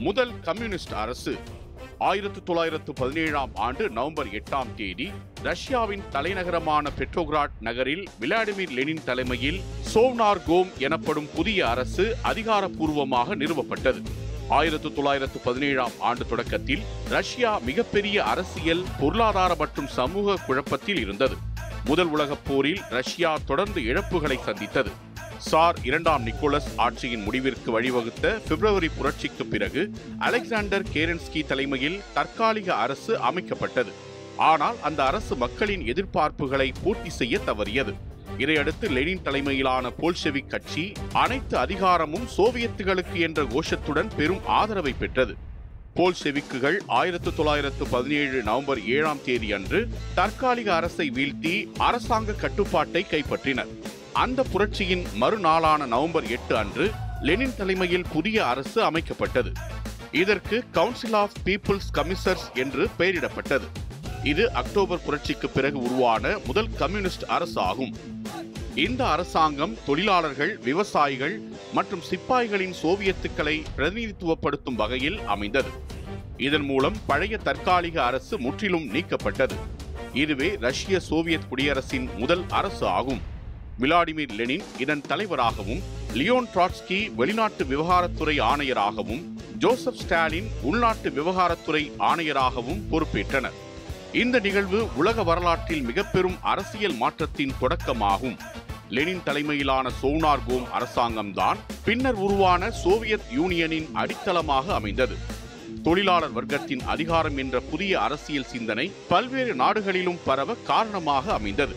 முதல் கம்யூனிஸ்ட் அரசு 1917ஆம் ஆண்டு நவம்பர் 8ஆம் தேதி ரஷ்யாவின் தலைநகரமான பெட்ரோகிராட் நகரில் விளாடிமிர் லெனின் தலைமையில் சோவ்னார்கோம் எனப்படும் புதிய அரசு அதிகாரப்பூர்வமாக நிறுவப்பட்டது. 1917ஆம் ஆண்டு தொடக்கத்தில் ரஷ்யா மிகப்பெரிய அரசியல், பொருளாதார மற்றும் சமூக குழப்பத்தில் இருந்தது. முதல் உலகப் போரில் ரஷ்யா தொடர்ந்து இழப்புகளை சந்தித்தது. சார் இரண்டாம் நிக்கோலஸ் ஆட்சியின் முடிவிற்கு வழிவகுத்த பிப்ரவரி புரட்சிக்கு பிறகு அலெக்சாண்டர் கேரன்ஸ்கி தலைமையில் தற்காலிக அரசு அமைக்கப்பட்டது. ஆனால் அந்த அரசு மக்களின் எதிர்பார்ப்புகளை பூர்த்தி செய்ய தவறியது. இதையடுத்து லெனின் தலைமையிலான போல்ஷெவிக் கட்சி அனைத்து அதிகாரமும் சோவியத்துகளுக்கு என்ற கோஷத்துடன் பெரும் ஆதரவை பெற்றது. போல்ஷெவிக்குகள் 1917 நவம்பர் 7ஆம் தேதி அன்று தற்காலிக அரசை வீழ்த்தி அரசாங்க கட்டுப்பாட்டை கைப்பற்றினர். அந்த புரட்சியின் மறுநாளான நவம்பர் 8 அன்று லெனின் தலைமையில் புதிய அரசு அமைக்கப்பட்டது. இதற்கு கவுன்சில் ஆஃப் பீப்புள்ஸ் கமிஷனர்ஸ் என்று பெயரிடப்பட்டது. இது அக்டோபர் புரட்சிக்கு பிறகு உருவான முதல் கம்யூனிஸ்ட் அரசு ஆகும். இந்த அரசாங்கம் தொழிலாளர்கள், விவசாயிகள் மற்றும் சிப்பாய்களின் சோவியத்துக்களை பிரதிநிதித்துவப்படுத்தும் வகையில் அமைந்தது. இதன் மூலம் பழைய தற்காலிக அரசு முற்றிலும் நீக்கப்பட்டது. இதுவே ரஷ்ய சோவியத் குடியரசின் முதல் அரசு ஆகும். விளாடிமிர் லெனின் இதன் தலைவராகவும், லியோன் ட்ராட்ஸ்கி வெளிநாட்டு விவகாரத்துறை ஆணையராகவும், ஜோசப் ஸ்டாலின் உள்நாட்டு விவகாரத்துறை ஆணையராகவும் பொறுப்பேற்றனர். இந்த நிகழ்வு உலக வரலாற்றில் மிகப்பெரும் அரசியல் மாற்றத்தின் தொடக்கமாகும். லெனின் தலைமையிலான சோவ்னார்கோம் அரசாங்கம்தான் பின்னர் உருவான சோவியத் யூனியனின் அடித்தளமாக அமைந்தது. தொழிலாளர் வர்க்கத்தின் அதிகாரம் என்ற புதிய அரசியல் சிந்தனை பல்வேறு நாடுகளிலும் பரவ காரணமாக அமைந்தது.